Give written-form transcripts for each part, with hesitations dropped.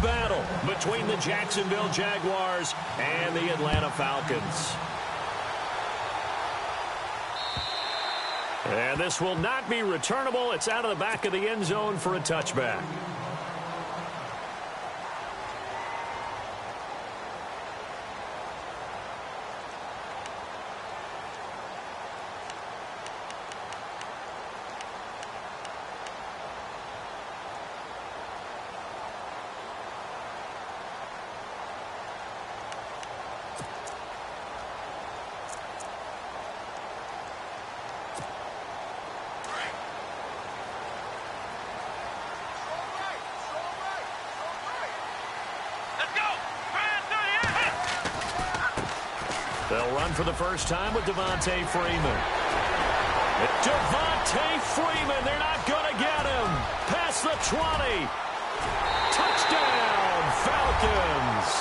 battle between the Jacksonville Jaguars and the Atlanta Falcons. And this will not be returnable. It's out of the back of the end zone for a touchback. They'll run for the first time with Devontae Freeman. Devontae Freeman, they're not going to get him. Past the 20. Touchdown, Falcons.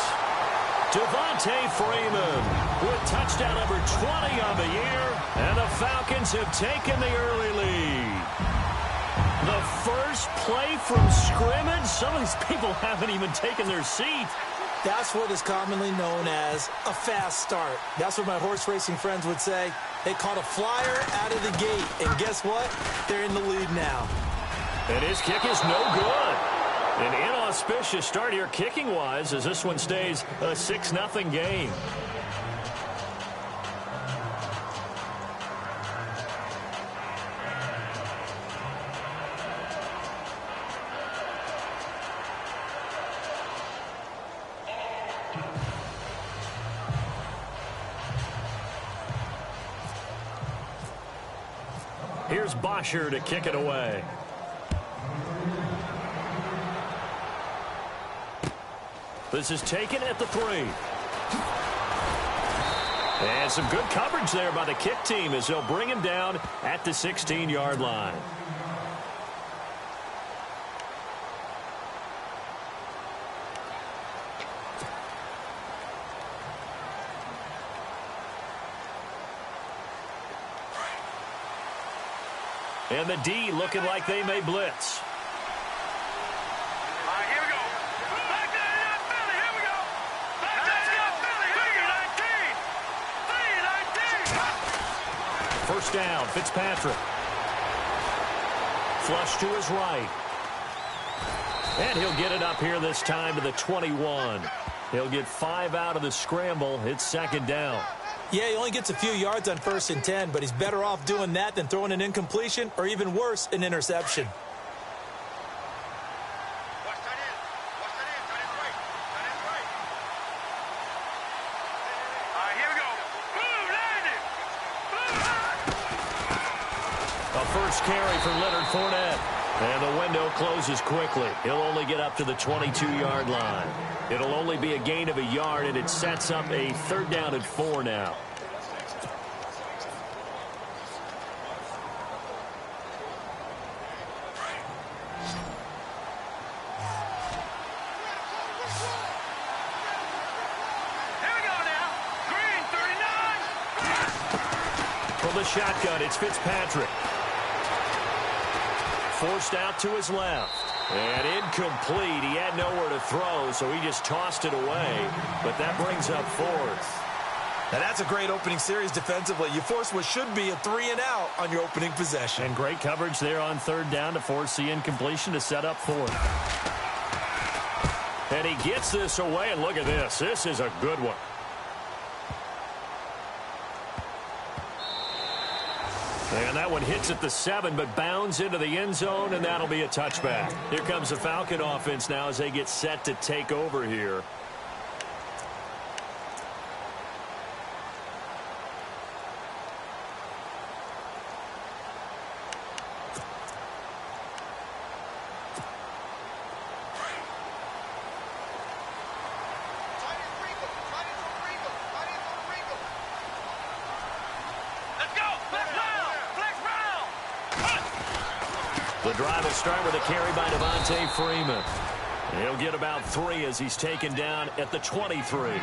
Devontae Freeman with touchdown number 20 on the year, and the Falcons have taken the early lead. The first play from scrimmage. Some of these people haven't even taken their seat. That's what is commonly known as a fast start. That's what my horse racing friends would say. They caught a flyer out of the gate, and guess what? They're in the lead now. And his kick is no good. An inauspicious start here kicking-wise as this one stays a 6-0 game. Here's Bosher to kick it away. This is taken at the 3. And some good coverage there by the kick team as they'll bring him down at the 16-yard line. And the D looking like they may blitz. All right, here we go. Back to Philly. Here we go. Back to Philly. 3-19. First down, Fitzpatrick. Flush to his right. And he'll get it up here this time to the 21. He'll get 5 out of the scramble. It's second down. Yeah, he only gets a few yards on 1st and 10, but he's better off doing that than throwing an incompletion or even worse, an interception. Watch that in. Watch that in. That is right. That is right. All right, here we go. Blue landed. A first carry for Leonard Fournette. And the window closes quickly. He'll only get up to the 22-yard line. It'll only be a gain of a yard, and it sets up a 3rd down and 4 now. Here we go now. Green, 39. From the shotgun, it's Fitzpatrick. Forced out to his left. And incomplete. He had nowhere to throw, so he just tossed it away. But that brings up 4th. Now that's a great opening series defensively. You force what should be a 3-and-out on your opening possession. And great coverage there on 3rd down to force the incompletion to set up 4th. And he gets this away, and look at this. This is a good one. And that one hits at the 7, but bounds into the end zone, and that'll be a touchback. Here comes the Falcon offense now as they get set to take over here. The drive will start with a carry by Devontae Freeman. He'll get about 3 as he's taken down at the 23.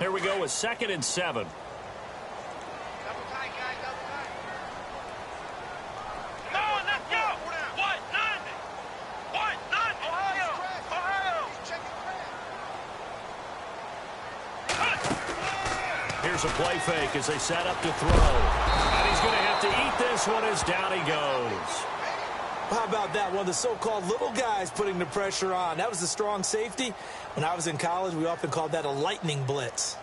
Here we go with 2nd and 7. Double tight, guys, double tight. Come on, let's go. What? 90. What? 90. Ohio. Ohio. He's checking crack. Here's a play fake as they set up to throw. And he's going to have to eat this one as down he goes. How about that? One of the so-called little guys putting the pressure on. That was the strong safety. When I was in college, we often called that a lightning blitz.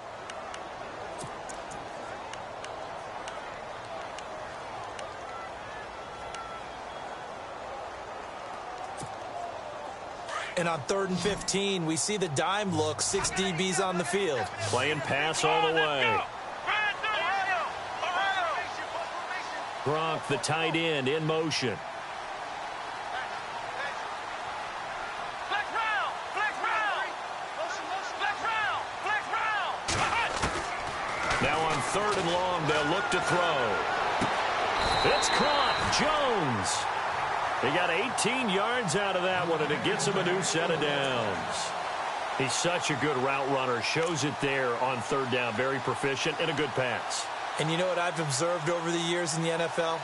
And on 3rd and 15, we see the dime look, 6 DBs on the field. Playing pass all the way. Gronk, the tight end, in motion. Now on 3rd and long, they'll look to throw. It's caught. Jones. He got 18 yards out of that one, and it gets him a new set of downs. He's such a good route runner. Shows it there on 3rd down. Very proficient and a good pass. And you know what I've observed over the years in the NFL?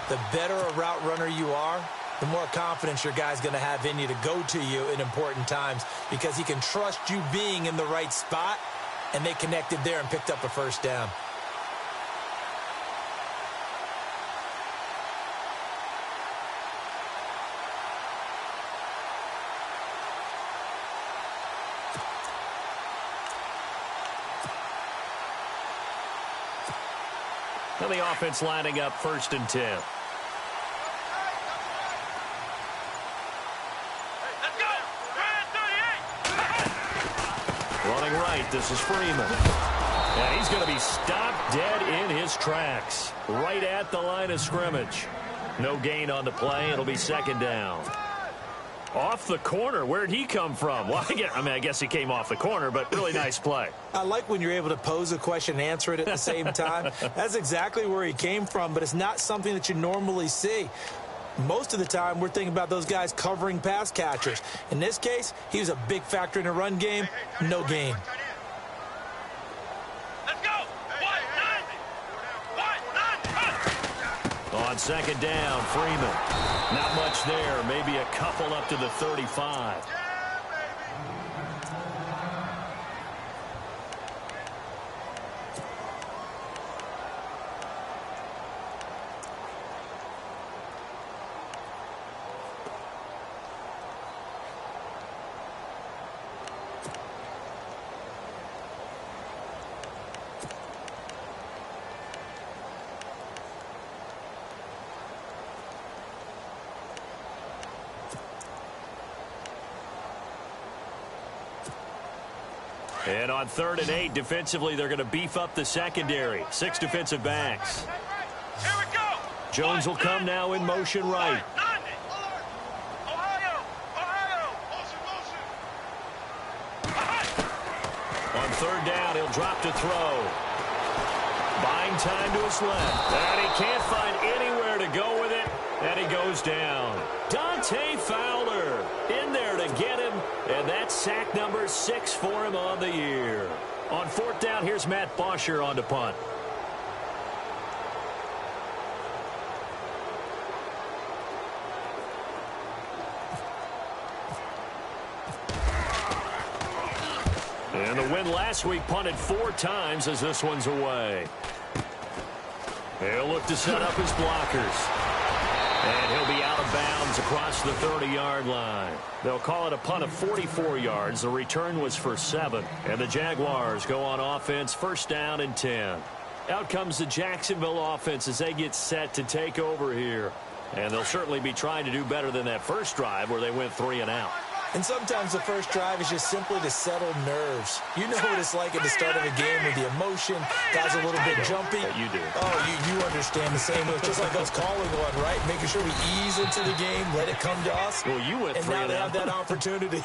The better a route runner you are, the more confidence your guy's going to have in you to go to you in important times because he can trust you being in the right spot, and they connected there and picked up a 1st down. And the offense lining up 1st and 10. Let's go. Running right, this is Freeman. And he's going to be stopped dead in his tracks. Right at the line of scrimmage. No gain on the play. It'll be 2nd down. Off the corner. Where'd he come from? Well, I guess he came off the corner, but really nice play. I like when you're able to pose a question and answer it at the same time. That's exactly where he came from, but it's not something that you normally see. Most of the time, we're thinking about those guys covering pass catchers. In this case, he was a big factor in the run game. No gain. Let's go. What? 90. What? 90. On 2nd down, Freeman. Not much there. Maybe a couple up to the 35. And on 3rd and 8, defensively, they're going to beef up the secondary. 6 defensive backs. Here we go. Jones will come now in motion right. 90. Ohio. Ohio. On 3rd down, he'll drop to throw. Buying time to his left. And he can't find anywhere to go with it. And he goes down. Dante Fowler in there to get him. And that's sack number 6 for him on the year. On 4th down, here's Matt Bosher on to punt. And the win last week punted 4 times as this one's away. He'll look to set up his blockers. And he'll be out of bounds across the 30-yard line. They'll call it a punt of 44 yards. The return was for 7. And the Jaguars go on offense, 1st down and 10. Out comes the Jacksonville offense as they get set to take over here. And they'll certainly be trying to do better than that first drive where they went 3 and out. And sometimes the first drive is just simply to settle nerves. You know what it's like at the start of a game with the emotion. Guys are a little bit jumpy. Yeah, you do. Oh, you understand the same. It's just like us calling one, right? Making sure we ease into the game, let it come to us. Well, you went 3 and now and they out. have that opportunity.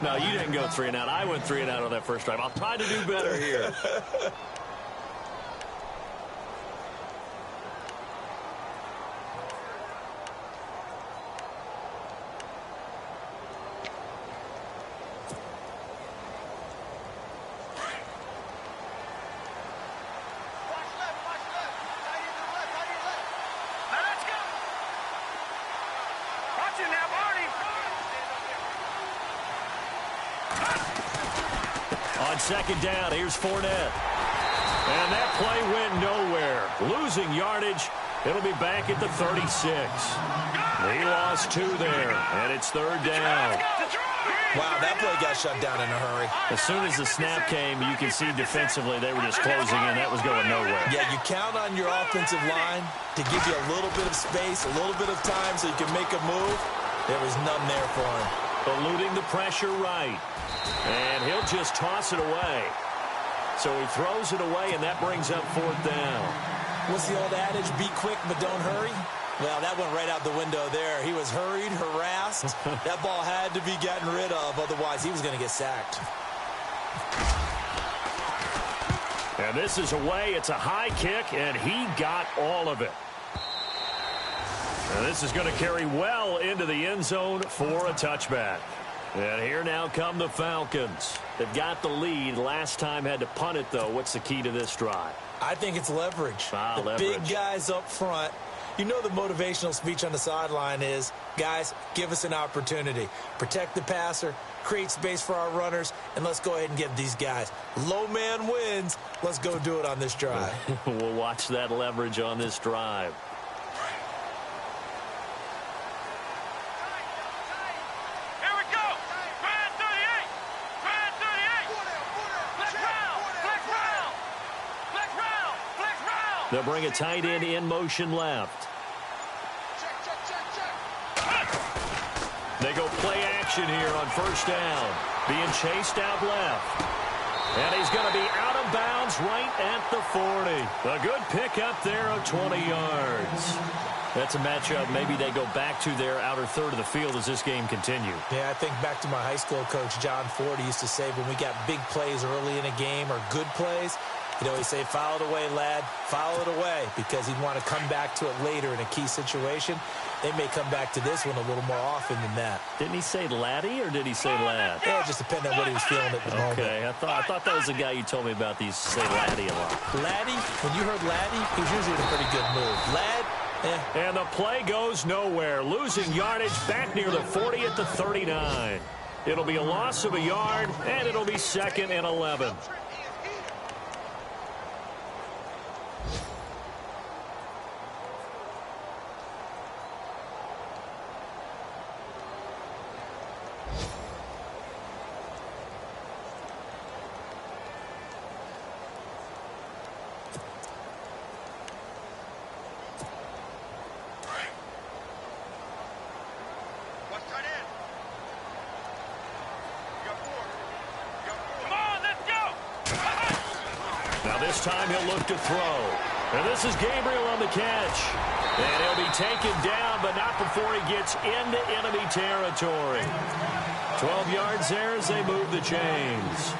No, you didn't go 3 and out. I went 3 and out on that first drive. I'll try to do better here. On second down, here's Fournette. And that play went nowhere. Losing yardage. It'll be back at the 36. He lost 2 there, and it's third down. Wow, that play got shut down in a hurry. As soon as the snap came, you can see defensively they were just closing in. That was going nowhere. Yeah, you count on your offensive line to give you a little bit of space, a little bit of time so you can make a move. There was none there for him. Eluding the pressure right. And he'll just toss it away. So he throws it away, and that brings up fourth down. What's the old adage, be quick but don't hurry? Well, that went right out the window there. He was hurried, harassed. That ball had to be gotten rid of, otherwise he was going to get sacked. And this is away. It's a high kick, and he got all of it. And this is going to carry well into the end zone for a touchback. And here now come the Falcons. They've got the lead. Last time had to punt it, though. What's the key to this drive? I think it's leverage. The big guys up front. You know the motivational speech on the sideline is, guys, give us an opportunity. Protect the passer, create space for our runners, and let's go ahead and give these guys. Low man wins. Let's go do it on this drive. We'll watch that leverage on this drive. They'll bring a tight end in motion left. They go play action here on first down. Being chased out left. And he's going to be out of bounds right at the 40. A good pickup there of 20 yards. That's a matchup maybe they go back to their outer third of the field as this game continues. Yeah, I think back to my high school coach, John Ford, used to say when we got big plays early in a game or good plays, you know, he'd say, foul it away, lad, foul it away, because he'd want to come back to it later in a key situation. They may come back to this one a little more often than that. Didn't he say laddie or did he say lad? Yeah, it just depended on what he was feeling at the moment. Okay, I thought that was the guy you told me about these say laddie a lot. Laddie, when you heard laddie, he was usually in a pretty good move. Lad, And the play goes nowhere. Losing yardage back near the 40 at the 39. It'll be a loss of a yard, and it'll be 2nd and 11. This time he'll look to throw. And this is Gabriel on the catch. And he'll be taken down, but not before he gets into enemy territory. 12 yards there as they move the chains.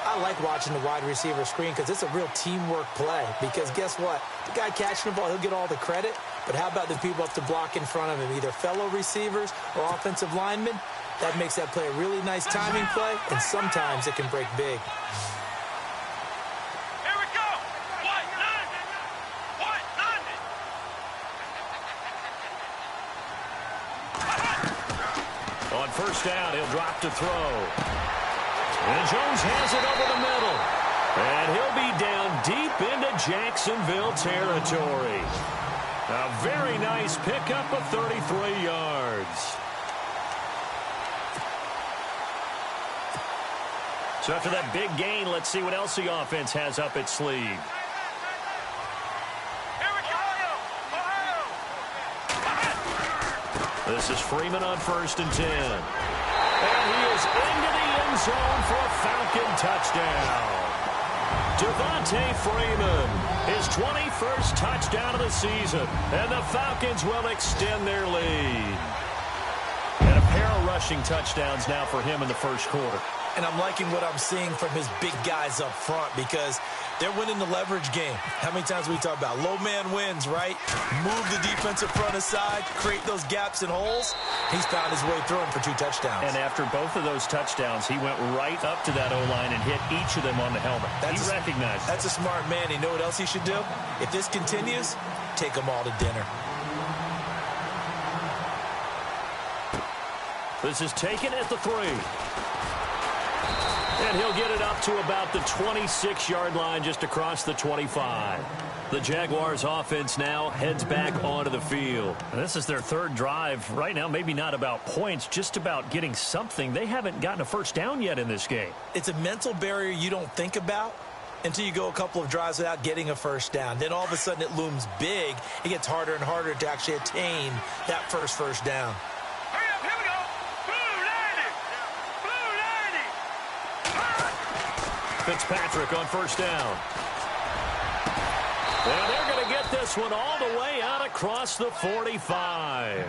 I like watching the wide receiver screen because it's a real teamwork play. Because guess what? The guy catching the ball, he'll get all the credit. But how about the people up to block in front of him, either fellow receivers or offensive linemen? That makes that play a really nice timing play, and sometimes it can break big. First down, he'll drop to throw. And Jones has it over the middle. And he'll be down deep into Jacksonville territory. A very nice pickup of 33 yards. So after that big gain, let's see what else the offense has up its sleeve. This is Freeman on 1st and 10. And he is into the end zone for a Falcon touchdown. Devontae Freeman, his 21st touchdown of the season. And the Falcons will extend their lead. And a pair of rushing touchdowns now for him in the first quarter. And I'm liking what I'm seeing from his big guys up front because they're winning the leverage game. How many times we talk about low man wins, right? Move the defensive front aside, create those gaps and holes. He's found his way through them for 2 touchdowns. And after both of those touchdowns, he went right up to that O-line and hit each of them on the helmet. He recognized it. That's a smart man. You know what else he should do? If this continues, take them all to dinner. This is taken at the 3. And he'll get it up to about the 26-yard line just across the 25. The Jaguars offense now heads back onto the field. And this is their third drive. Right now, maybe not about points, just about getting something. They haven't gotten a first down yet in this game. It's a mental barrier you don't think about until you go a couple of drives without getting a first down. Then all of a sudden it looms big. It gets harder and harder to actually attain that first down. Hurry up, here we go. Blue 90. Blue 90. Fitzpatrick on first down. And they're going to get this one all the way out across the 45.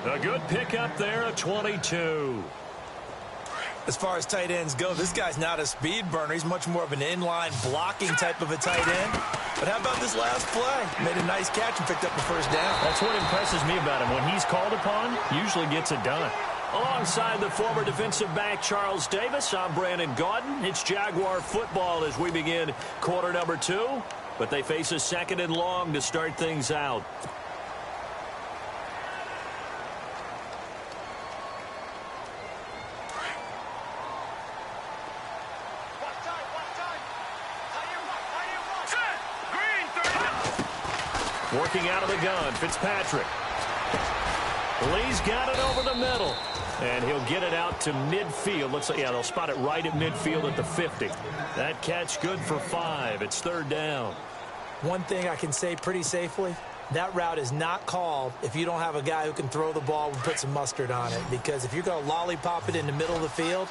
A good pickup there at 22. As far as tight ends go, this guy's not a speed burner. He's much more of an inline blocking type of a tight end. But how about this last play? Made a nice catch and picked up a first down. That's what impresses me about him. When he's called upon, usually gets it done. Alongside the former defensive back Charles Davis, I'm Brandon Gaudin. It's Jaguar football as we begin quarter number 2. But they face a second and long to start things out. Working out of the gun, Fitzpatrick. Lee's got it over the middle. And he'll get it out to midfield. Looks like, yeah, they'll spot it right at midfield at the 50. That catch good for 5. It's third down. One thing I can say pretty safely, that route is not called if you don't have a guy who can throw the ball and put some mustard on it. Because if you're going to lollipop it in the middle of the field,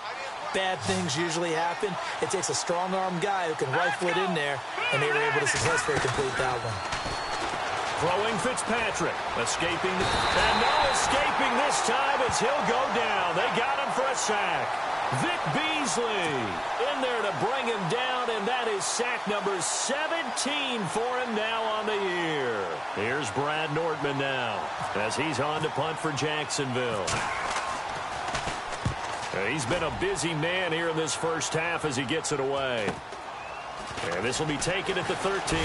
bad things usually happen. It takes a strong-arm guy who can rifle it in there, and they were able to successfully complete that one. Throwing Fitzpatrick. Escaping. And no escaping this time as he'll go down. They got him for a sack. Vic Beasley in there to bring him down, and that is sack number 17 for him now on the year. Here's Brad Nordman now as he's on to punt for Jacksonville. He's been a busy man here in this first half as he gets it away. And this will be taken at the 13.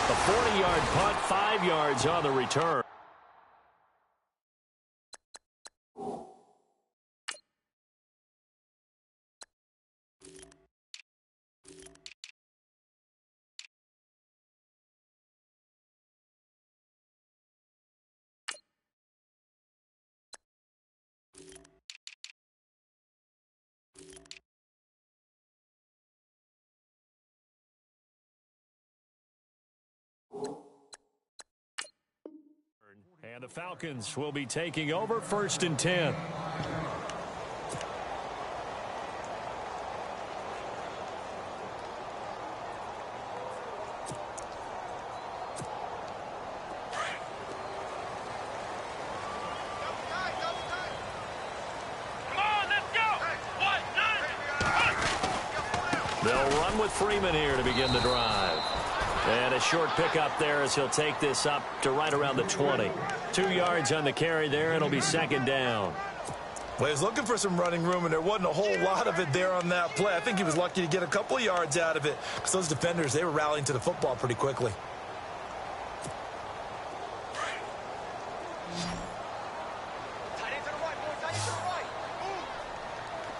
A 40-yard punt, 5 yards on the return. And the Falcons will be taking over 1st and 10. They'll run with Freeman here to begin the drive. And a short pickup there as he'll take this up to right around the 20. 2 yards on the carry there. It'll be second down. Well, he was looking for some running room, and there wasn't a whole lot of it there on that play. I think he was lucky to get a couple of yards out of it because those defenders, they were rallying to the football pretty quickly.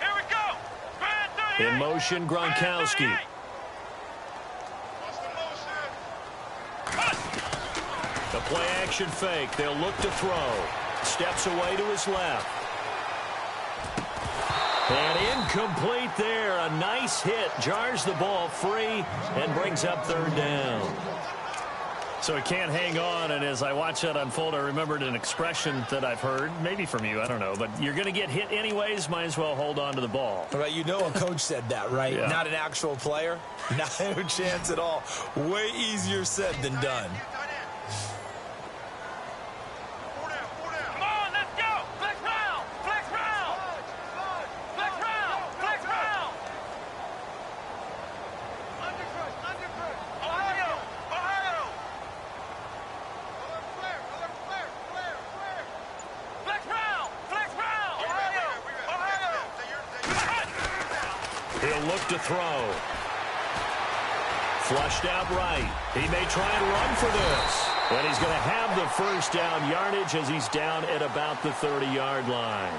Here we go. In motion, Gronkowski. The play-action fake. They'll look to throw. Steps away to his left. And incomplete there. A nice hit. Jars the ball free and brings up third down. So he can't hang on, and as I watch that unfold, I remembered an expression that I've heard, maybe from you, I don't know, but you're going to get hit anyways, might as well hold on to the ball. All right, you know a coach said that, right? Yeah. Not an actual player. Not a chance at all. Way easier said than done. Come on, let's go. Flex round. Flex round. Flex round. Flex round. Undercrush. Ohio. Flex round. Flex round. Ohio. He'll look to throw. Flushed out right. He may try and run for this. And he's going to have the first down yardage as he's down at about the 30-yard line.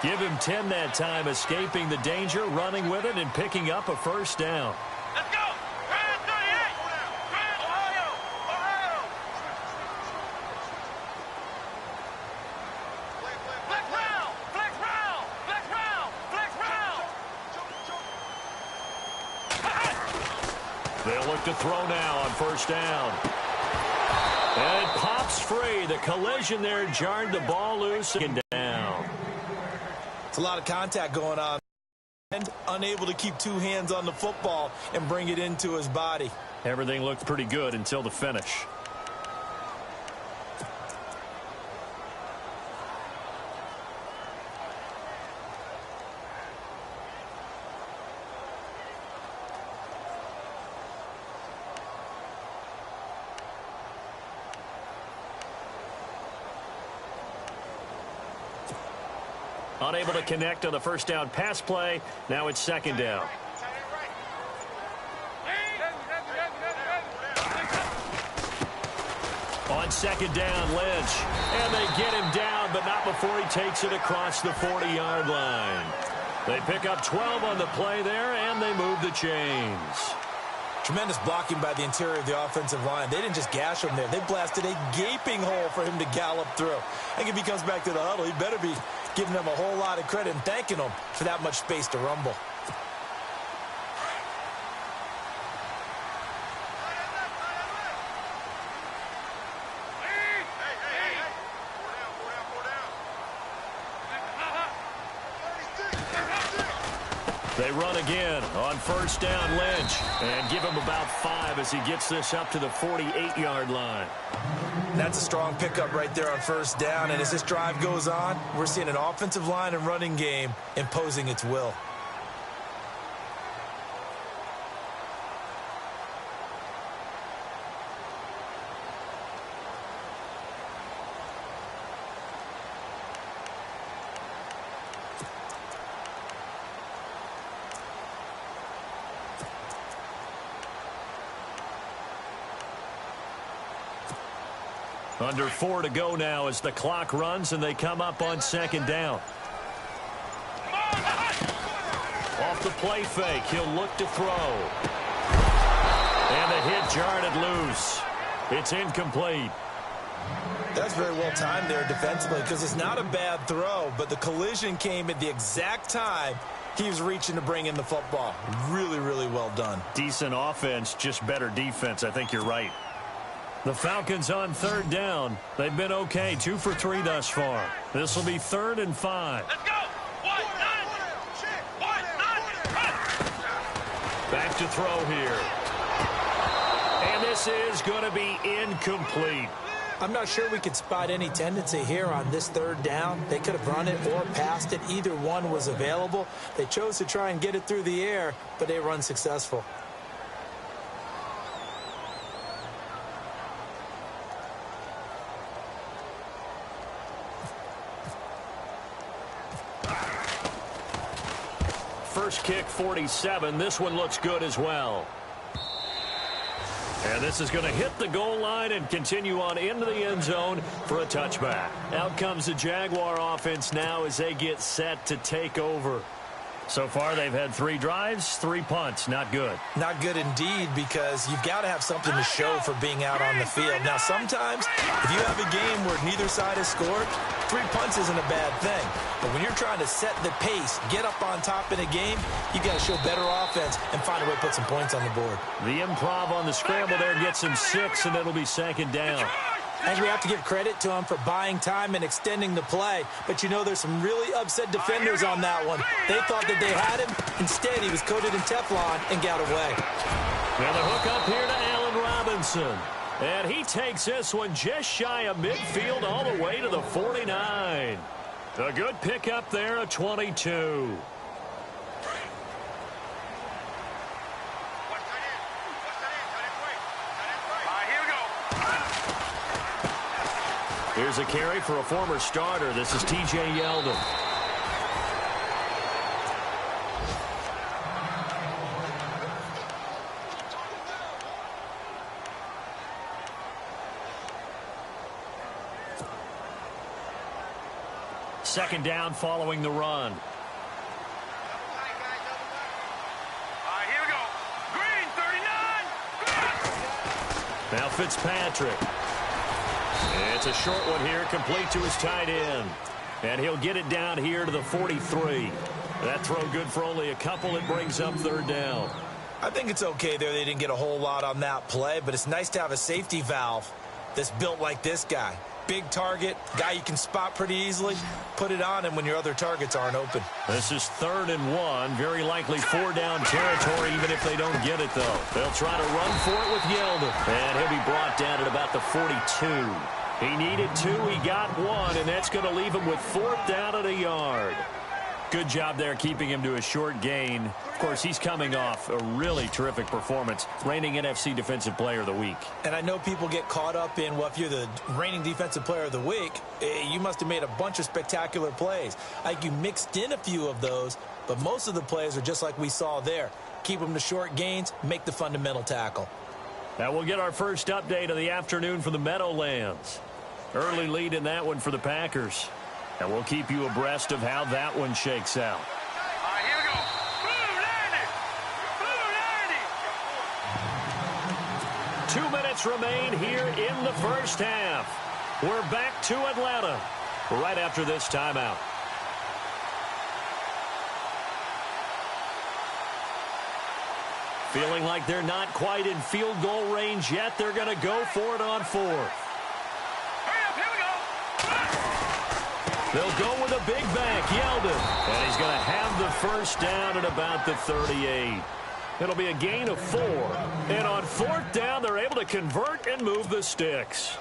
Give him 10 that time, escaping the danger, running with it, and picking up a first down. Let's go! Grand 38! Grand Ohio! Ohio! Flex round! Flex round! Flex round! Flex round! They'll look to throw now on first down. And it pops free. The collision there jarred the ball loose and down. It's a lot of contact going on. And unable to keep two hands on the football and bring it into his body. Everything looked pretty good until the finish. Unable to connect on the first down pass play. Now it's second down. On second down, Lynch. And they get him down, but not before he takes it across the 40-yard line. They pick up 12 on the play there, and they move the chains. Tremendous blocking by the interior of the offensive line. They didn't just gash him there. They blasted a gaping hole for him to gallop through. I think if he comes back to the huddle, he better be giving them a whole lot of credit and thanking them for that much space to rumble. They run again on first down, Lynch, and give him about 5 as he gets this up to the 48-yard line. That's a strong pickup right there on first down, and as this drive goes on, we're seeing an offensive line and running game imposing its will. Under 4 to go now as the clock runs and they come up on second down. Off the play fake, he'll look to throw. And the hit jarred it loose. It's incomplete. That's very well timed there defensively because it's not a bad throw, but the collision came at the exact time he was reaching to bring in the football. Really, really well done. Decent offense, just better defense. I think you're right. The Falcons on third down. They've been okay, 2 for 3 thus far. This will be 3rd and 5. Let's go! Back to throw here. And this is going to be incomplete. I'm not sure we could spot any tendency here on this third down. They could have run it or passed it. Either one was available. They chose to try and get it through the air, but they were unsuccessful. First kick, 47. This one looks good as well. And this is going to hit the goal line and continue on into the end zone for a touchback. Out comes the Jaguar offense now as they get set to take over. So far, they've had 3 drives, 3 punts. Not good. Not good indeed, because you've got to have something to show for being out on the field. Now, sometimes, if you have a game where neither side has scored, 3 punts isn't a bad thing. But when you're trying to set the pace, get up on top in a game, you got to show better offense and find a way to put some points on the board. The improv on the scramble there gets him 6, and it'll be second down. I think we have to give credit to him for buying time and extending the play. But, you know, there's some really upset defenders on that one. They thought that they had him. Instead, he was coated in Teflon and got away. Now the hook up here to Allen Robinson. And he takes this one just shy of midfield all the way to the 49. A good pickup there, a 22. Here's a carry for a former starter. This is T.J. Yeldon. Second down following the run. All right, here we go. Green, 39. Now Fitzpatrick. It's a short one here, complete to his tight end. And he'll get it down here to the 43. That throw good for only a couple. It brings up third down. I think it's okay there. They didn't get a whole lot on that play, but it's nice to have a safety valve that's built like this guy. Big target, guy you can spot pretty easily. Put it on him when your other targets aren't open. This is 3rd and 1. Very likely 4-down territory, even if they don't get it, though. They'll try to run for it with Yeldon. And he'll be brought down at about the 42. He needed 2. He got 1, and that's going to leave him with 4th down at a yard. Good job there keeping him to a short gain. Of course, he's coming off a really terrific performance, reigning NFC Defensive Player of the Week. And I know people get caught up in, well, if you're the reigning Defensive Player of the Week, you must have made a bunch of spectacular plays. Like you mixed in a few of those, but most of the plays are just like we saw there. Keep them to short gains, make the fundamental tackle. Now we'll get our first update of the afternoon from the Meadowlands. Early lead in that one for the Packers. And we'll keep you abreast of how that one shakes out. All right, here we go. Blue 90. Blue 2 90. minutes remain here in the first half. We're back to Atlanta right after this timeout. Feeling like they're not quite in field goal range yet. They're going to go for it on 4th. Hurry up, here we go. They'll go with a big back, Yeldon. And he's going to have the first down at about the 38. It'll be a gain of 4. And on 4th down, they're able to convert and move the sticks.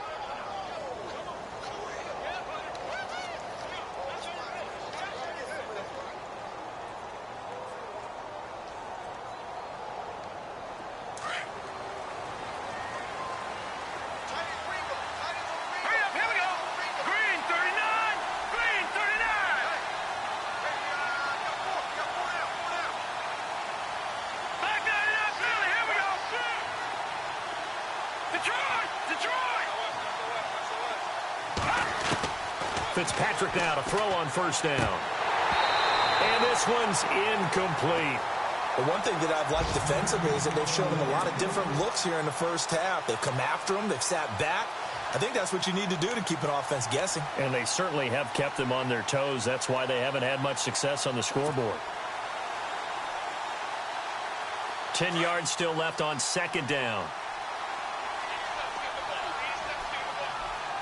Hurry up, here we go. Green 39. Green 39. Back 99, Philly, here we go. Detroit. Detroit. Fitzpatrick now to throw on first down. And this one's incomplete. The one thing that I've liked defensively is that they've shown him a lot of different looks here in the first half. They've come after him. They've sat back. I think that's what you need to do to keep an offense guessing. And they certainly have kept them on their toes. That's why they haven't had much success on the scoreboard. 10 yards still left on second down.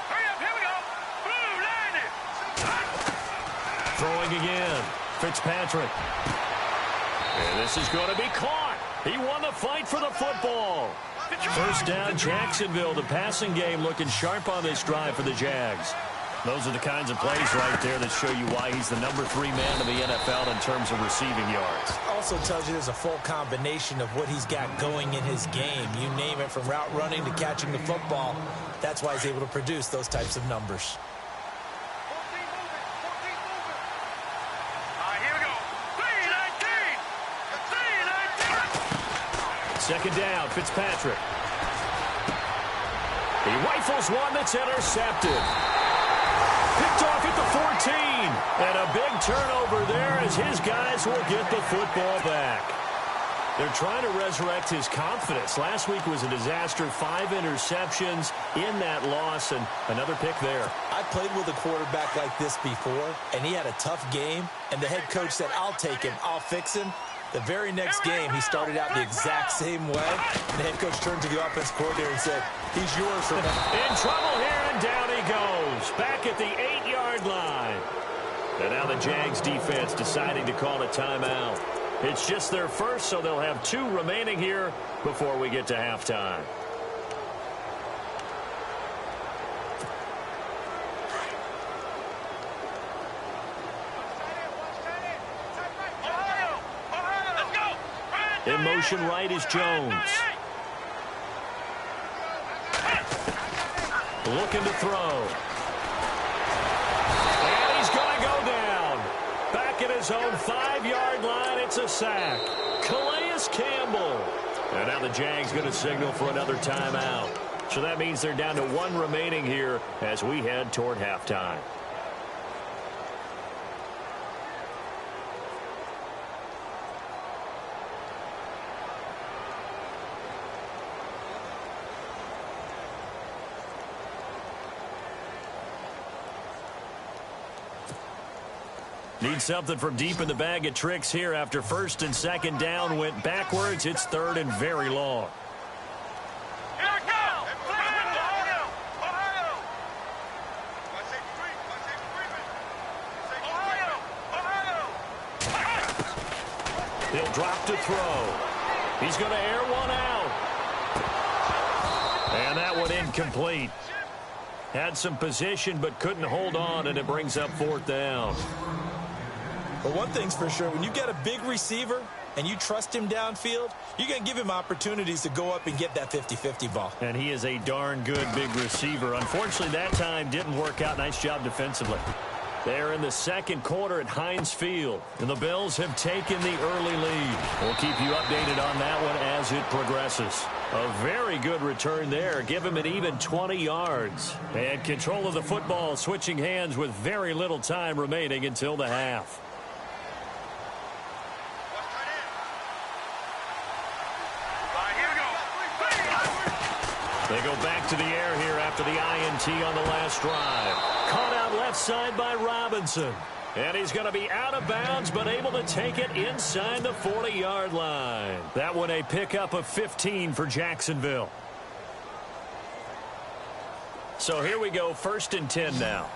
Hurry up, here we go. Blue 90. Throwing again. Fitzpatrick. And this is going to be caught. He won the fight for the football. First down, Jacksonville. The passing game looking sharp on this drive for the Jags. Those are the kinds of plays right there that show you why he's the number 3 man in the NFL in terms of receiving yards. Also tells you there's a full combination of what he's got going in his game. You name it, from route running to catching the football. That's why he's able to produce those types of numbers. All right, here we go. 319. 319. Second down, Fitzpatrick. He rifles one that's intercepted. Picked off at the 14. And a big turnover there as his guys will get the football back. They're trying to resurrect his confidence. Last week was a disaster. 5 interceptions in that loss, and another pick there. I played with a quarterback like this before, and he had a tough game, and the head coach said, I'll take him, I'll fix him. The very next game, he started out the exact same way. The head coach turned to the offense coordinator and said, he's yours for now. In trouble here, and down he goes. Back at the 8-yard line. And now the Jags defense deciding to call a timeout. It's just their first, so they'll have 2 remaining here before we get to halftime. In motion right is Jones. Looking to throw. And he's going to go down. Back at his own 5-yard line, it's a sack. Calais Campbell. And now the Jags going to signal for another timeout. So that means they're down to 1 remaining here as we head toward halftime. Need something from deep in the bag of tricks here after first and second down went backwards. It's third and very long. Here we go! Ohio! He'll drop to throw. He's going to air one out. And that one incomplete. Had some position but couldn't hold on, and it brings up fourth down. But one thing's for sure, when you get a big receiver and you trust him downfield, you're going to give him opportunities to go up and get that 50-50 ball. And he is a darn good big receiver. Unfortunately, that time didn't work out. Nice job defensively. They're in the second quarter at Heinz Field, and the Bills have taken the early lead. We'll keep you updated on that one as it progresses. A very good return there. Give him an even 20 yards. And control of the football switching hands with very little time remaining until the half. They go back to the air here after the INT on the last drive. Caught out left side by Robinson. And he's going to be out of bounds, but able to take it inside the 40-yard line. That one a pickup of 15 for Jacksonville. So here we go, 1st and 10 now.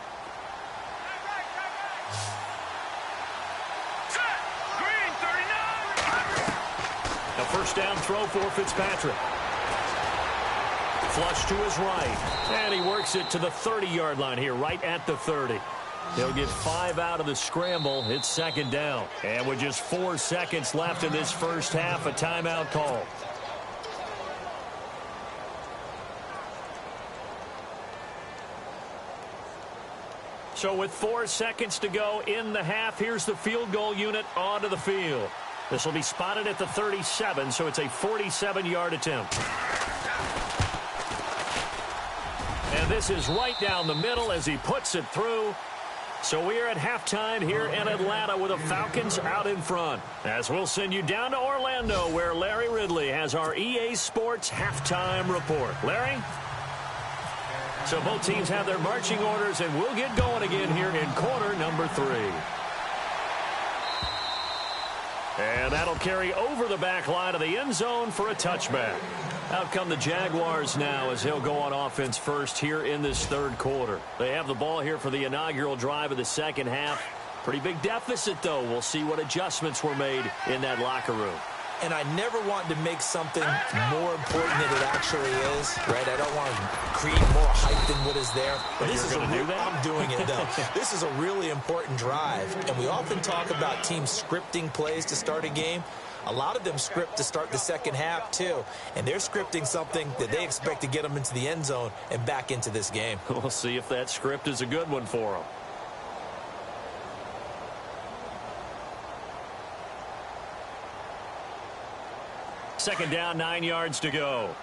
Green 39! A first down throw for Fitzpatrick. Flush to his right. And he works it to the 30-yard line here, right at the 30. He'll get 5 out of the scramble. It's second down. And with just 4 seconds left in this first half, a timeout call. So with 4 seconds to go in the half, here's the field goal unit onto the field. This will be spotted at the 37, so it's a 47-yard attempt. And this is right down the middle as he puts it through. So we are at halftime here in Atlanta with the Falcons out in front. As we'll send you down to Orlando where Larry Ridley has our EA Sports halftime report. Larry? So both teams have their marching orders, and we'll get going again here in quarter number 3. And that'll carry over the back line of the end zone for a touchback. Out come the Jaguars now as they'll go on offense first here in this third quarter. They have the ball here for the inaugural drive of the second half. Pretty big deficit, though. We'll see what adjustments were made in that locker room. And I never want to make something more important than it actually is, right? I don't want to create more hype than what is there. But this is going to do that? I'm doing it, though. This is a really important drive. And we often talk about teams scripting plays to start a game. A lot of them script to start the second half, too. And they're scripting something that they expect to get them into the end zone and back into this game. We'll see if that script is a good one for them. Second down, 9 yards to go.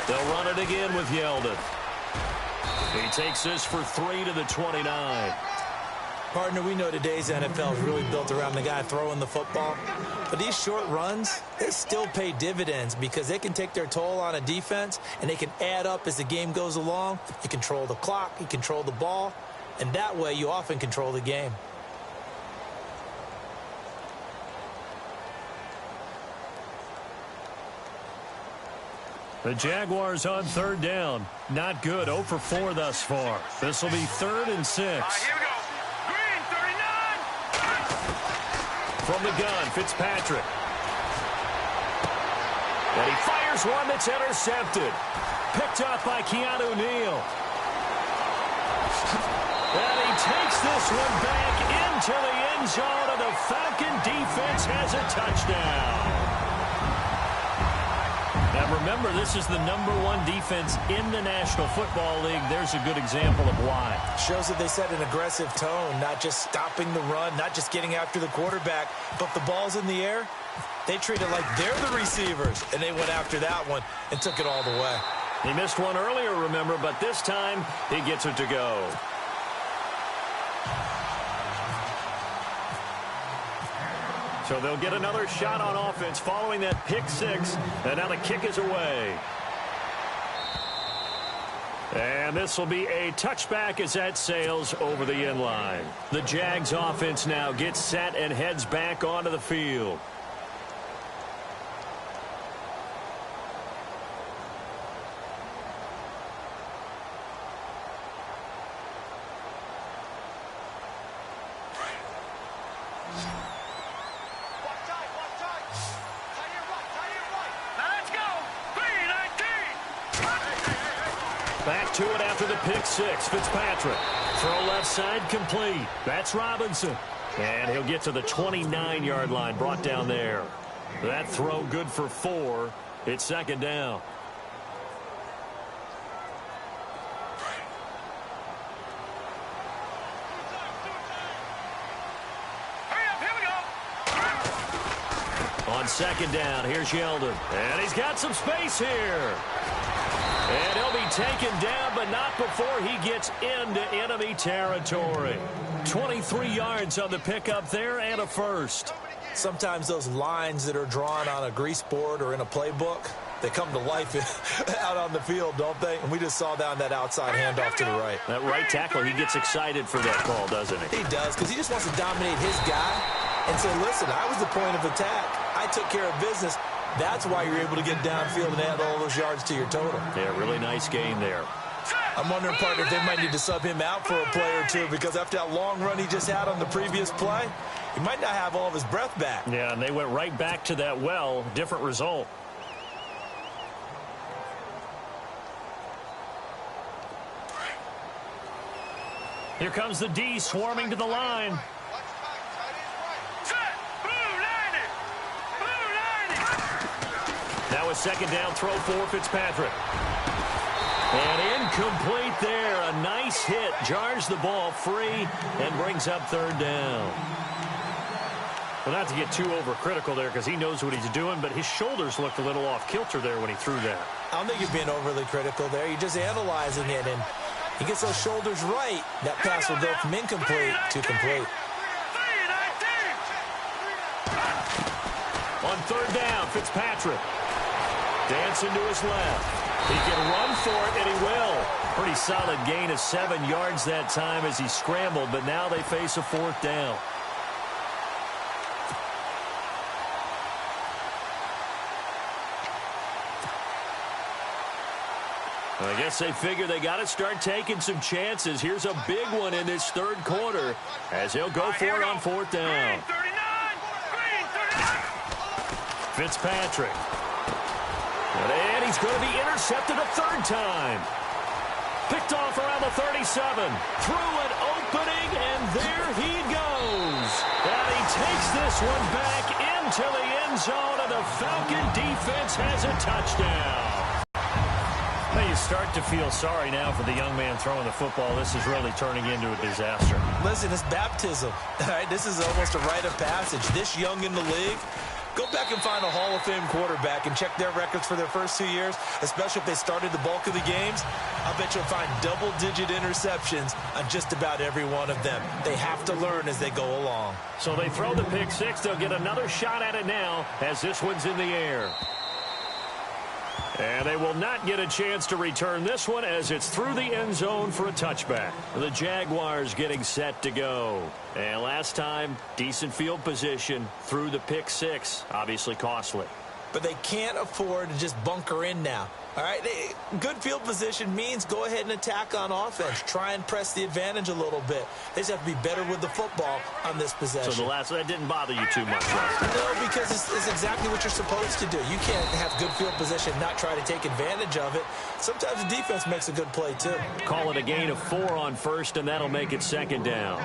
They'll run it again with Yeldon. He takes this for 3 to the 29. Partner, we know today's NFL is really built around the guy throwing the football. But these short runs, they still pay dividends because they can take their toll on a defense, and they can add up as the game goes along. You control the clock, you control the ball, and that way you often control the game. The Jaguars on third down. Not good. 0 for 4 thus far. This will be 3rd and 6. Here we go. Green 39! From the gun, Fitzpatrick. And he fires one that's intercepted. Picked up by Keanu Neal. And he takes this one back into the end zone, and the Falcon defense has a touchdown. Now remember, this is the #1 defense in the National Football League. There's a good example of why. Shows that they set an aggressive tone, not just stopping the run, not just getting after the quarterback, but the ball's in the air. They treat it like they're the receivers, and they went after that one and took it all the way. He missed one earlier, remember, but this time he gets it to go. So they'll get another shot on offense following that pick 6, and now the kick is away. And this will be a touchback as that sails over the end line. The Jags offense now gets set and heads back onto the field. Back to it after the pick six. Fitzpatrick. Throw left side complete. That's Robinson. And he'll get to the 29-yard line, brought down there. That throw good for 4. It's second down. On second down, here's Yeldon. And he's got some space here. And he'll be taken down, but not before he gets into enemy territory. 23 yards on the pickup there and a first. Sometimes those lines that are drawn on a grease board or in a playbook, they come to life out on the field, don't they? And we just saw down that outside handoff to the right. That right tackle, he gets excited for that call, doesn't he? He does, because he just wants to dominate his guy and say, listen, I was the point of attack. I took care of business. That's why you're able to get downfield and add all those yards to your total. Yeah, really nice gain there. I'm wondering, partner, if they might need to sub him out for a play or two, because after that long run he just had on the previous play, he might not have all of his breath back. Yeah, and they went right back to that well. Different result. Here comes the D swarming to the line. Now a second down throw for Fitzpatrick. And incomplete there. A nice hit. Jars the ball free and brings up third down. Well, not to get too overcritical there because he knows what he's doing, but his shoulders looked a little off kilter there when he threw that. I don't think you're being overly critical there. You're just analyzing it, and he gets those shoulders right. That pass will go from incomplete to complete. On third down, Fitzpatrick. Dancing to his left. He can run for it, and he will. Pretty solid gain of 7 yards that time as he scrambled, but now they face a fourth down. I guess they figure they got to start taking some chances. Here's a big one in this third quarter as he'll go for it on fourth down. Fitzpatrick. And he's going to be intercepted a third time. Picked off around the 37. Through an opening, and there he goes. And he takes this one back into the end zone, and the Falcon defense has a touchdown. Now you start to feel sorry now for the young man throwing the football. This is really turning into a disaster. Listen, it's baptism. All right, this is almost a rite of passage. This young in the league, go back and find a Hall of Fame quarterback and check their records for their first 2 years, especially if they started the bulk of the games. I bet you'll find double-digit interceptions on just about every one of them. They have to learn as they go along. So they throw the pick six. They'll get another shot at it now as this one's in the air. And they will not get a chance to return this one as it's through the end zone for a touchback. The Jaguars getting set to go. And last time, decent field position through the pick six. Obviously costly. But they can't afford to just bunker in now. All right, good field position means go ahead and attack on offense. Try and press the advantage a little bit. They just have to be better with the football on this possession. So the last that didn't bother you too much, right? No, because it's exactly what you're supposed to do. You can't have good field position and not try to take advantage of it. Sometimes the defense makes a good play, too. Call it a gain of 4 on first, and that'll make it second down.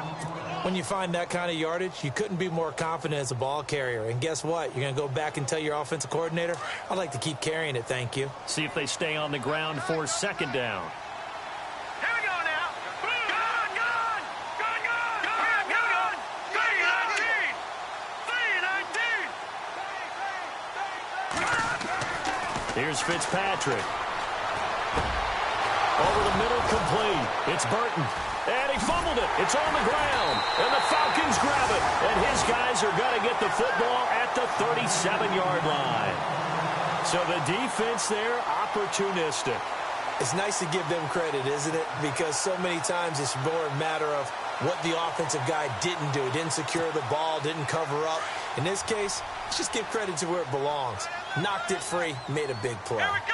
When you find that kind of yardage, you couldn't be more confident as a ball carrier. And guess what? You're going to go back and tell your offensive coordinator, I'd like to keep carrying it, thank you. See if they stay on the ground for second down. Here we go now. Gun. Here's Fitzpatrick. Over the middle, complete. It's Burton. And he fumbled it. It's on the ground. And the Falcons grab it. And his guys are going to get the football at the 37-yard line. So the defense there, opportunistic. It's nice to give them credit, isn't it? Because so many times it's more a matter of what the offensive guy didn't do. Didn't secure the ball, didn't cover up. In this case, let's just give credit to where it belongs. Knocked it free, made a big play. Here we go.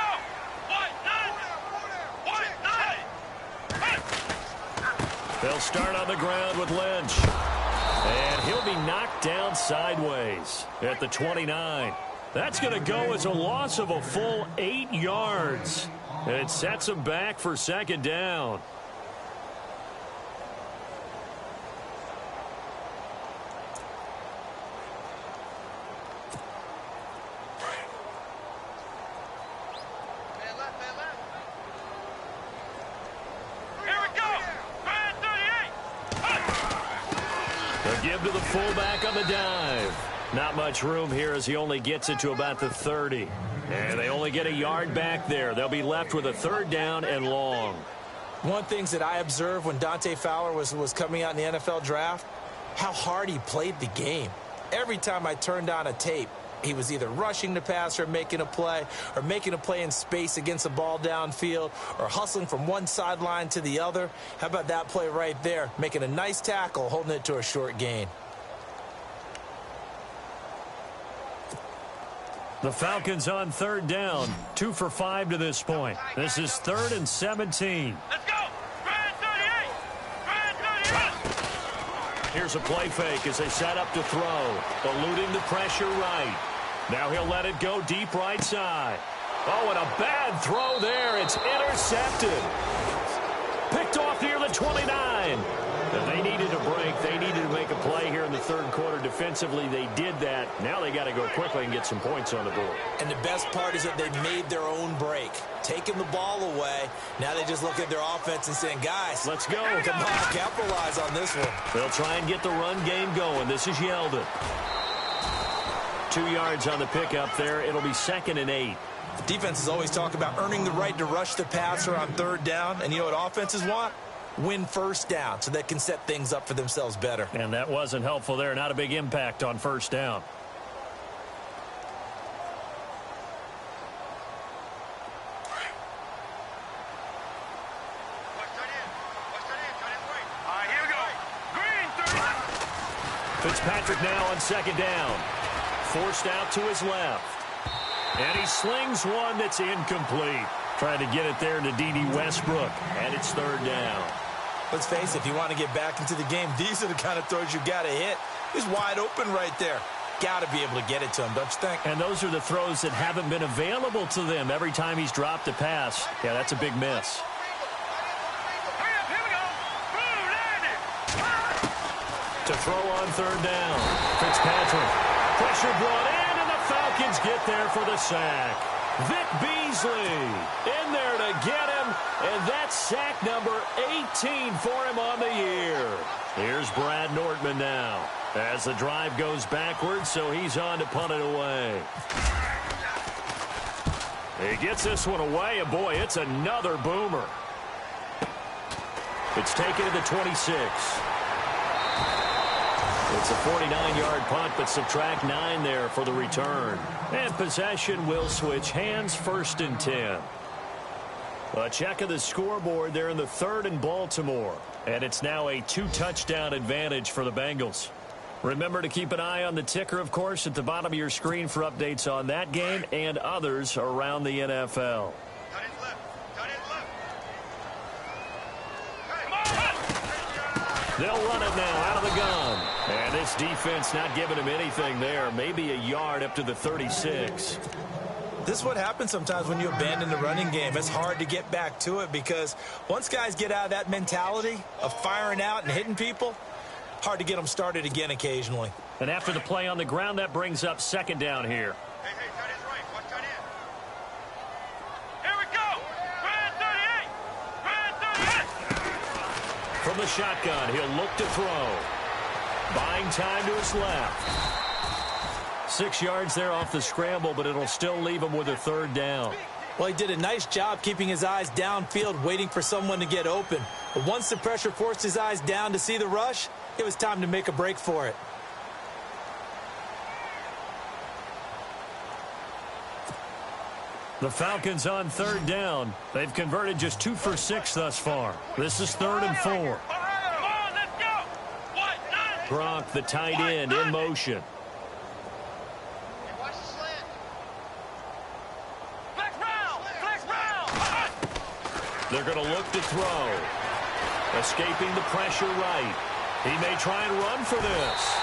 They'll start on the ground with Lynch. And he'll be knocked down sideways at the 29. That's going to go as a loss of a full 8 yards. It sets him back for second down. Give to the fullback on the dive. Not much room here as he only gets it to about the 30. And they only get a yard back there. They'll be left with a third down and long. One of the things that I observed when Dante Fowler was coming out in the NFL draft, how hard he played the game. Every time I turned on a tape, he was either rushing the passer, making a play in space against the ball downfield, or hustling from one sideline to the other. How about that play right there? Making a nice tackle, holding it to a short gain. The Falcons on third down, 2 for 5 to this point. This is 3rd and 17. Let's go. Grand 38. Grand 38. Here's a play fake as they set up to throw, eluding the pressure right. Now he'll let it go deep right side. Oh, and a bad throw there. It's intercepted. Picked off near the 29. And they needed a break. They needed to make a play here in the third quarter defensively. They did that. Now they got to go quickly and get some points on the board. And the best part is that they made their own break. Taking the ball away. Now they just look at their offense and saying, guys, let's go. Come on, capitalize on this one. They'll try and get the run game going. This is Yeldon. 2 yards on the pickup there. It'll be 2nd and 8. Defenses always talk about earning the right to rush the passer on third down. And you know what offenses want? Win first down so they can set things up for themselves better. And that wasn't helpful there. Not a big impact on first down. Fitzpatrick now on second down. Forced out to his left. And he slings one that's incomplete. Trying to get it there to D.D. Westbrook. And it's third down. Let's face it, if you want to get back into the game, these are the kind of throws you got to hit. He's wide open right there. Got to be able to get it to him, don't you think? And those are the throws that haven't been available to them every time he's dropped a pass. Yeah, that's a big miss. To throw on third down. Fitzpatrick. Pressure brought in, and the Falcons get there for the sack. Vic Beasley in there to get him, and that's sack number 18 for him on the year. Here's Brad Nortman now as the drive goes backwards, so he's on to punt it away. He gets this one away, and boy, it's another boomer. It's taken to the 26. It's a 49-yard punt, but subtract 9 there for the return. And possession will switch hands, 1st and 10. A check of the scoreboard there in the 3rd and Baltimore. And it's now a 2-touchdown advantage for the Bengals. Remember to keep an eye on the ticker, of course, at the bottom of your screen for updates on that game and others around the NFL. They'll run it now out of the gun. And this defense not giving him anything there. Maybe a yard up to the 36. This is what happens sometimes when you abandon the running game. It's hard to get back to it because once guys get out of that mentality of firing out and hitting people, hard to get them started again occasionally. And after the play on the ground, that brings up 2nd down here. Hey, tight end's right. Watch tight end. Here we go. Grand 38. Grand 38. From the shotgun, he'll look to throw. Buying time to his left. 6 yards there off the scramble, but it'll still leave him with a 3rd down. Well, he did a nice job keeping his eyes downfield, waiting for someone to get open. But once the pressure forced his eyes down to see the rush, it was time to make a break for it. The Falcons on third down. They've converted just 2 for 6 thus far. This is 3rd and 4. Come on, let's go. What? Nine. Gronk, the tight end, in motion. Hey, watch the slant. Flex round. Flex round. They're going to look to throw. Escaping the pressure right. He may try and run for this.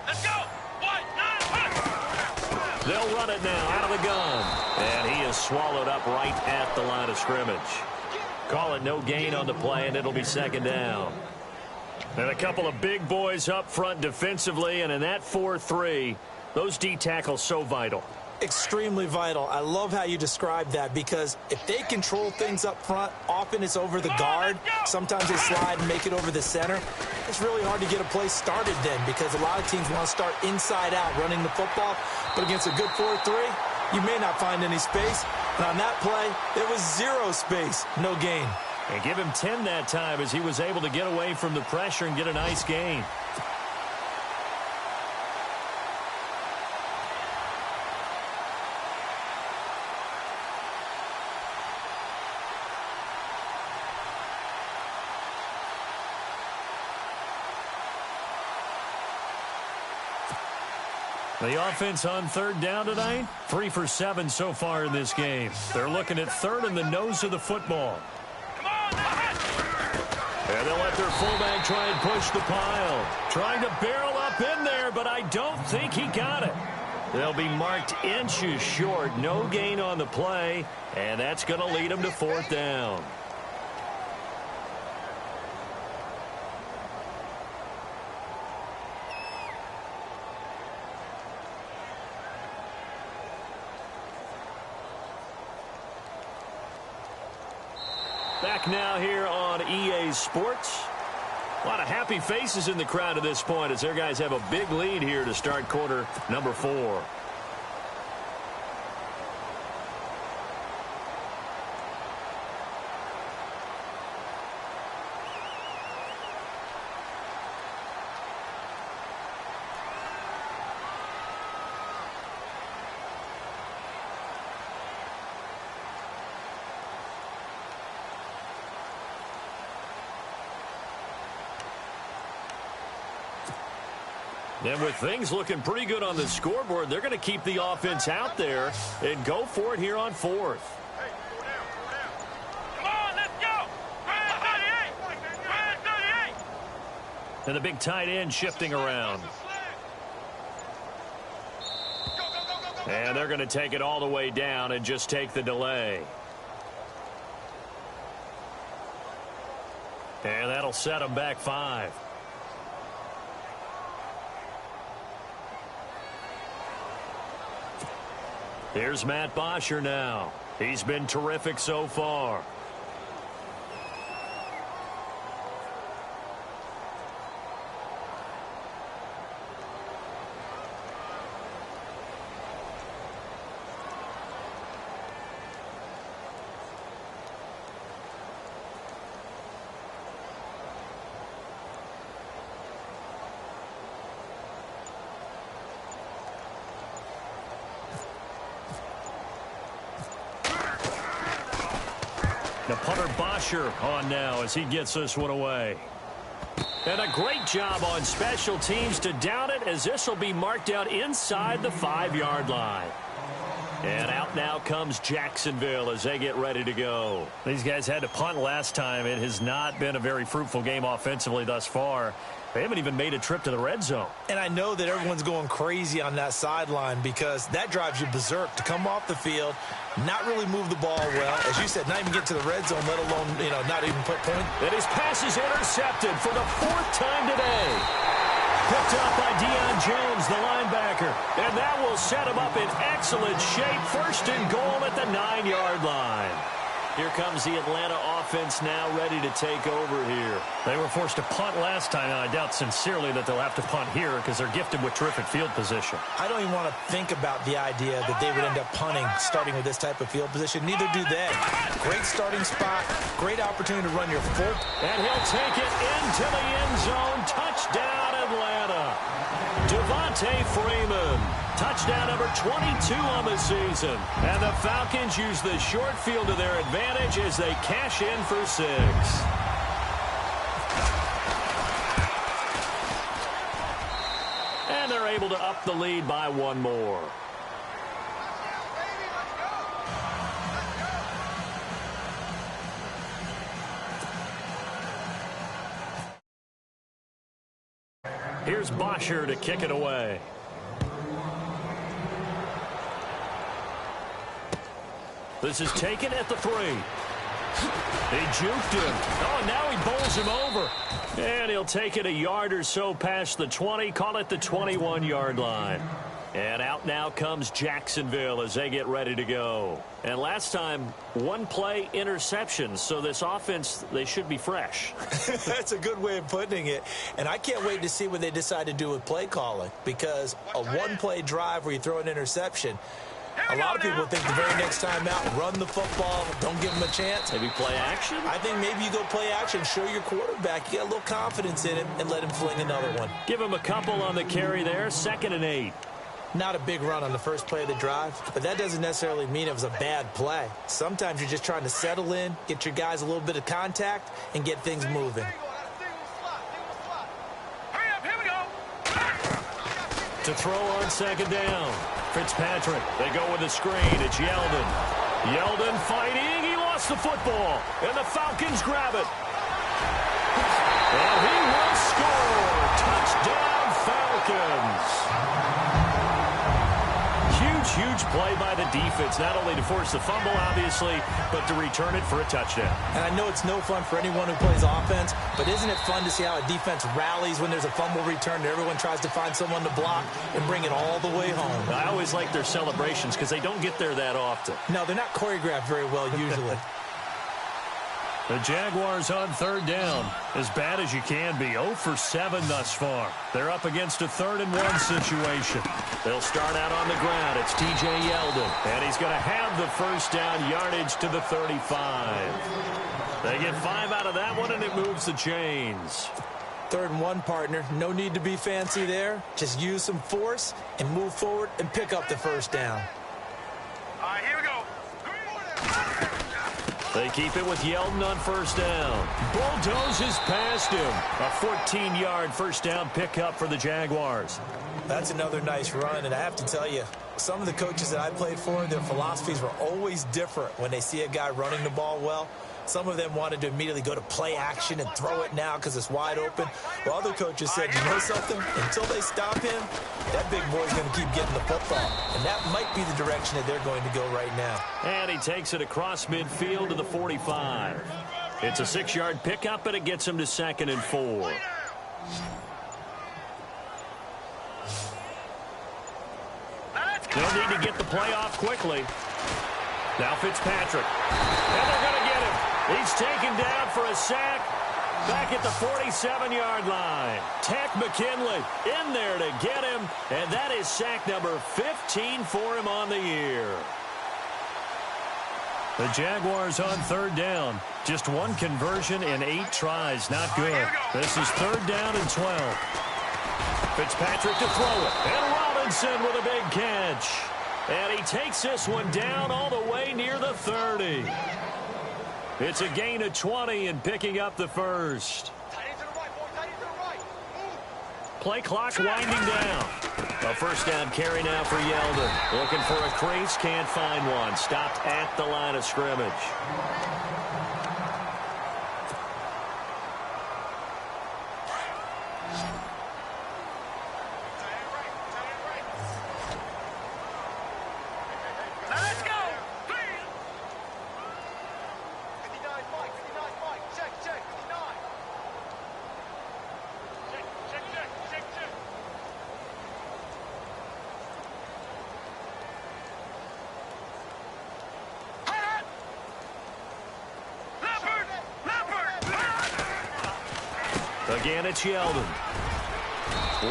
Let's go. What? Nine. They'll run it now out of the gun. And he is swallowed up right at the line of scrimmage. Call it no gain on the play, and it'll be 2nd down. And a couple of big boys up front defensively, and in that 4-3, those D tackles so vital. Extremely vital. I love how you describe that, because if they control things up front, often it's over the guard. Sometimes they slide and make it over the center. It's really hard to get a play started then, because a lot of teams want to start inside out running the football. But against a good 4-3, you may not find any space. And on that play, there was 0 space, no gain. And give him 10 that time, as he was able to get away from the pressure and get a nice gain. The offense on third down tonight, 3 for 7 so far in this game. They're looking at third in the nose of the football. Come on, And they'll let their fullback try and push the pile. Trying to barrel up in there, but I don't think he got it. They'll be marked inches short. No gain on the play, and that's going to lead them to 4th down. Back now here on EA Sports. A lot of happy faces in the crowd at this point, as their guys have a big lead here to start quarter number 4. And with things looking pretty good on the scoreboard, they're going to keep the offense out there and go for it here on 4th. Hey, go down, go down. Come on, let's go. Brand 38. Brand 38. And the big tight end shifting around. And they're going to take it all the way down and just take the delay. And that'll set them back 5. Here's Matt Bosher now. He's been terrific so far. The punter Bosher on now as he gets this one away. And a great job on special teams to down it, as this will be marked out inside the 5-yard line. And out now comes Jacksonville as they get ready to go. These guys had to punt last time. It has not been a very fruitful game offensively thus far. They haven't even made a trip to the red zone. And I know that everyone's going crazy on that sideline, because that drives you berserk to come off the field, not really move the ball well. As you said, not even get to the red zone, let alone, not even put points. And his pass is intercepted for the 4th time today. Picked up by Deion Jones, the linebacker. And that will set him up in excellent shape. 1st and goal at the 9-yard line. Here comes the Atlanta offense now ready to take over here. They were forced to punt last time, and I doubt sincerely that they'll have to punt here because they're gifted with terrific field position. I don't even want to think about the idea that they would end up punting starting with this type of field position. Neither do they. Great starting spot, great opportunity to run your full. And he'll take it into the end zone. Touchdown, Atlanta. Devontae Freeman. Touchdown number 22 on the season. And the Falcons use the short field to their advantage as they cash in for 6. And they're able to up the lead by 1 more. Here's Bosher to kick it away. This is taken at the 3. They juked him. Oh, and now he bowls him over. And he'll take it a yard or so past the 20. Call it the 21-yard line. And out now comes Jacksonville as they get ready to go. And last time, 1 play interception. So this offense, they should be fresh. That's a good way of putting it. And I can't wait to see what they decide to do with play calling. Because a 1-play drive where you throw an interception, a lot of people think the very next time out, run the football, don't give them a chance. Maybe play action? I think maybe you go play action, show your quarterback, you get a little confidence in him, and let him fling another one. Give him a couple on the carry there, 2nd and 8. Not a big run on the first play of the drive, but that doesn't necessarily mean it was a bad play. Sometimes you're just trying to settle in, get your guys a little bit of contact, and get things moving. Hurry up, here we go. To throw on 2nd down. Fitzpatrick, they go with the screen. It's Yeldon. Yeldon fighting. He lost the football. And the Falcons grab it. And he will score. Touchdown, Falcons. Huge play by the defense, not only to force the fumble, obviously, but to return it for a touchdown. And I know it's no fun for anyone who plays offense, but isn't it fun to see how a defense rallies when there's a fumble return and everyone tries to find someone to block and bring it all the way home? I always like their celebrations because they don't get there that often. No, they're not choreographed very well usually. The Jaguars on 3rd down. As bad as you can be. 0 for 7 thus far. They're up against a 3rd and 1 situation. They'll start out on the ground. It's T.J. Yeldon. And he's going to have the first down yardage to the 35. They get 5 out of that one, and it moves the chains. 3rd and 1, partner. No need to be fancy there. Just use some force and move forward and pick up the first down. All right, here we go. They keep it with Yeldon on 1st down. Bulldozes past him. A 14-yard first down pickup for the Jaguars. That's another nice run, and I have to tell you, some of the coaches that I played for, their philosophies were always different when they see a guy running the ball well. Some of them wanted to immediately go to play action and throw it now because it's wide open. While other coaches said, you know something? Until they stop him, that big boy's going to keep getting the football. And that might be the direction that they're going to go right now. And he takes it across midfield to the 45. It's a 6-yard pickup, and it gets him to 2nd and 4. They'll need to get the play off quickly. Now Fitzpatrick. And they're going to get him. He's taken down for a sack back at the 47-yard line. Tech McKinley in there to get him, and that is sack number 15 for him on the year. The Jaguars on 3rd down. Just 1 conversion in 8 tries. Not good. This is 3rd down and 12. Fitzpatrick to throw it. And Robinson with a big catch. And he takes this one down all the way near the 30. It's a gain of 20 and picking up the first. Play clock winding down. A first down carry now for Yeldon. Looking for a crease, can't find one. Stopped at the line of scrimmage. Again, it's Yeldon.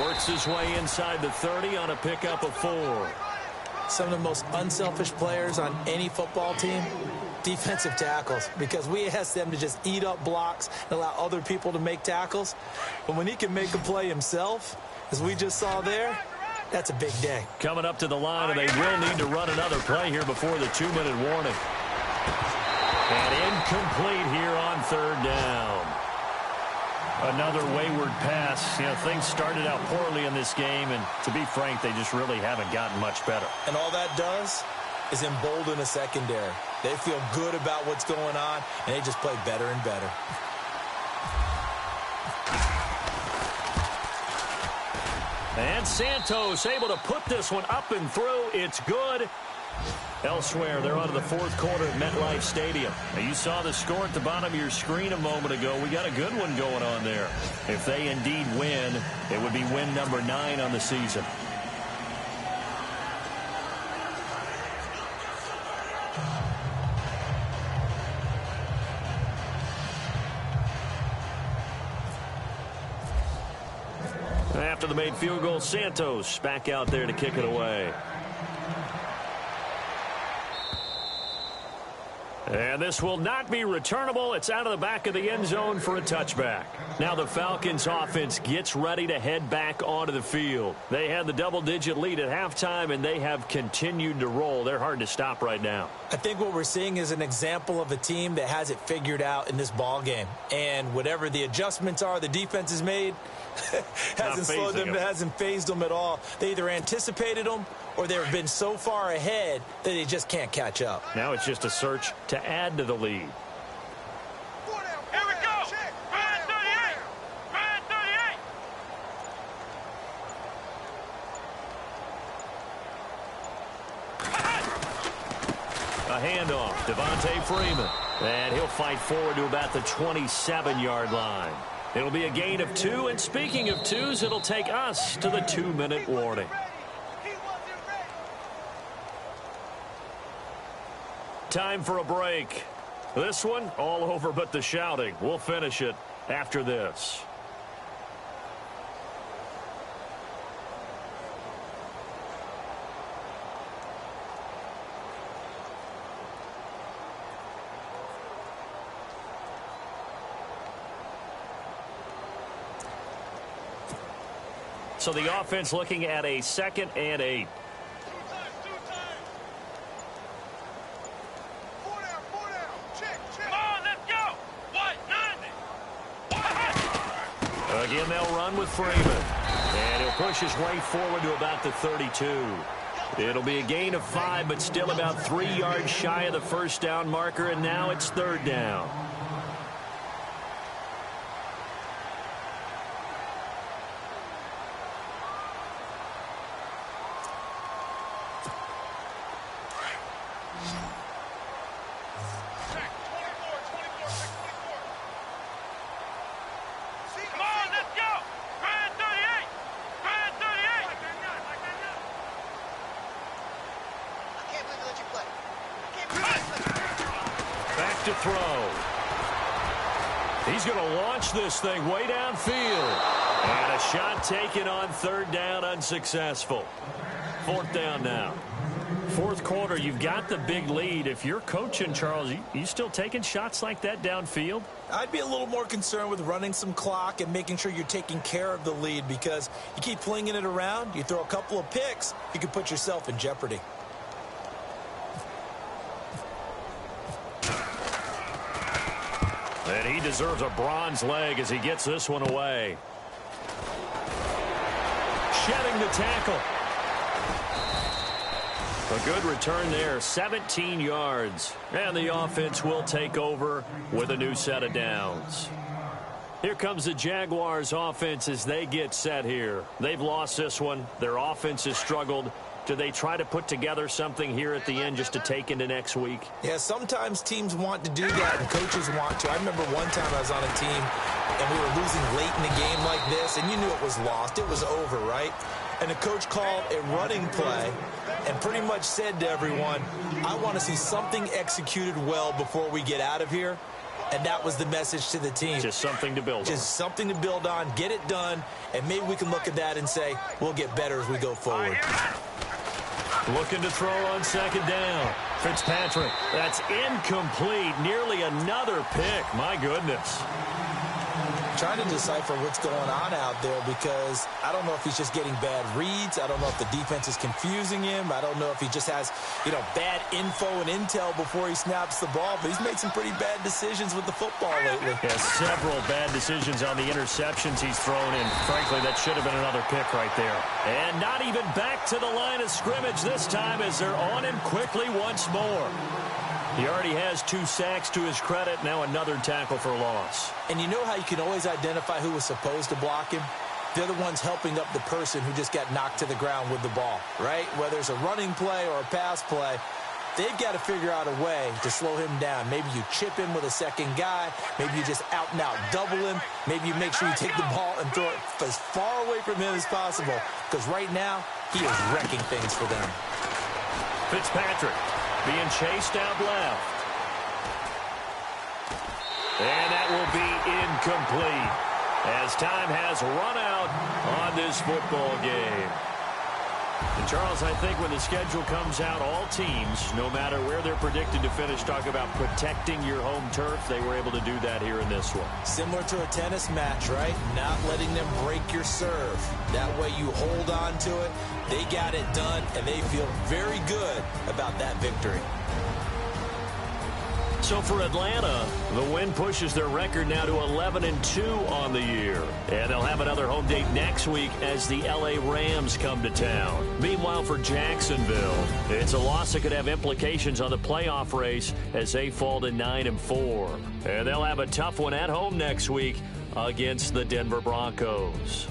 Works his way inside the 30 on a pickup of 4. Some of the most unselfish players on any football team, defensive tackles, because we ask them to just eat up blocks and allow other people to make tackles. But when he can make a play himself, as we just saw there, that's a big day. Coming up to the line, and they will need to run another play here before the 2-minute warning. And incomplete here on 3rd down. Another wayward pass. You know, things started out poorly in this game, and to be frank, they just really haven't gotten much better. And all that does is embolden a secondary. They feel good about what's going on, and they just play better and better. And Santos able to put this one up and through. It's good. Elsewhere, they're on to the 4th quarter at MetLife Stadium. Now, you saw the score at the bottom of your screen a moment ago. We got a good one going on there. If they indeed win, it would be win number 9 on the season. After the made field goal, Santos back out there to kick it away. And this will not be returnable. It's out of the back of the end zone for a touchback. Now the Falcons offense gets ready to head back onto the field. They had the double-digit lead at halftime, and they have continued to roll. They're hard to stop right now. I think what we're seeing is an example of a team that has it figured out in this ball game. And whatever the adjustments are the defense has made, hasn't slowed them, hasn't phased them at all. They either anticipated them or they've been so far ahead that they just can't catch up. Now it's just a search to add to the lead. Here we go. Brand 38. Brand 38. A handoff. Devontae Freeman. And he'll fight forward to about the 27-yard line. It'll be a gain of 2. And speaking of 2s, it'll take us to the 2-minute warning. Time for a break. This one, all over but the shouting. We'll finish it after this. So the offense looking at a 2nd and 8. Again, they'll run with Freeman. And he'll push his way forward to about the 32. It'll be a gain of 5, but still about 3 yards shy of the first down marker, and now it's 3rd down. To throw. He's going to launch this thing way downfield. And a shot taken on 3rd down, unsuccessful. 4th down now. 4th quarter, you've got the big lead. If you're coaching, Charles, you still taking shots like that downfield? I'd be a little more concerned with running some clock and making sure you're taking care of the lead, because you keep flinging it around, you throw a couple of picks, you can put yourself in jeopardy. And he deserves a bronze leg as he gets this one away. Shedding the tackle. A good return there, 17 yards. And the offense will take over with a new set of downs. Here comes the Jaguars offense as they get set here. They've lost this one. Their offense has struggled. Do they try to put together something here at the end just to take into next week? Yeah, sometimes teams want to do that and coaches want to. I remember one time I was on a team and we were losing late in the game like this, and you knew it was lost. It was over, right? And the coach called a running play and pretty much said to everyone, I want to see something executed well before we get out of here. And that was the message to the team. Just something to build on. Just something to build on, get it done, and maybe we can look at that and say, we'll get better as we go forward. Looking to throw on second down. Fitzpatrick, that's incomplete. Nearly another pick. My goodness. Trying to decipher what's going on out there because I don't know if he's just getting bad reads. I don't know if the defense is confusing him. I don't know if he just has, bad info and intel before he snaps the ball. But he's made some pretty bad decisions with the football lately. Yeah, several bad decisions on the interceptions he's thrown in. Frankly, that should have been another pick right there. And not even back to the line of scrimmage this time as they're on him quickly once more. He already has 2 sacks to his credit. Now another tackle for loss. And you know how you can always identify who was supposed to block him? They're the ones helping up the person who just got knocked to the ground with the ball, right? Whether it's a running play or a pass play, they've got to figure out a way to slow him down. Maybe you chip him with a second guy. Maybe you just out-and-out double him. Maybe you make sure you take the ball and throw it as far away from him as possible. Because right now, he is wrecking things for them. Fitzpatrick being chased out left. And that will be incomplete as time has run out on this football game. And Charles, I think when the schedule comes out, all teams, no matter where they're predicted to finish, talk about protecting your home turf. They were able to do that here in this one. Similar to a tennis match, right? Not letting them break your serve. That way you hold on to it. They got it done, and they feel very good about that victory. So for Atlanta, the win pushes their record now to 11-2 on the year. And they'll have another home date next week as the LA Rams come to town. Meanwhile, for Jacksonville, it's a loss that could have implications on the playoff race as they fall to 9-4. And they'll have a tough one at home next week against the Denver Broncos.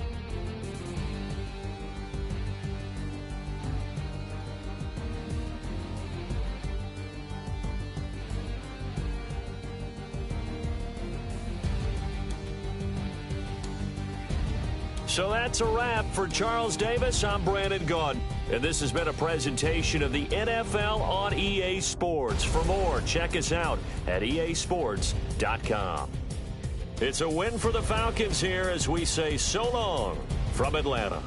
So that's a wrap. For Charles Davis, I'm Brandon Gaudin. And this has been a presentation of the NFL on EA Sports. For more, check us out at easports.com. It's a win for the Falcons here as we say so long from Atlanta.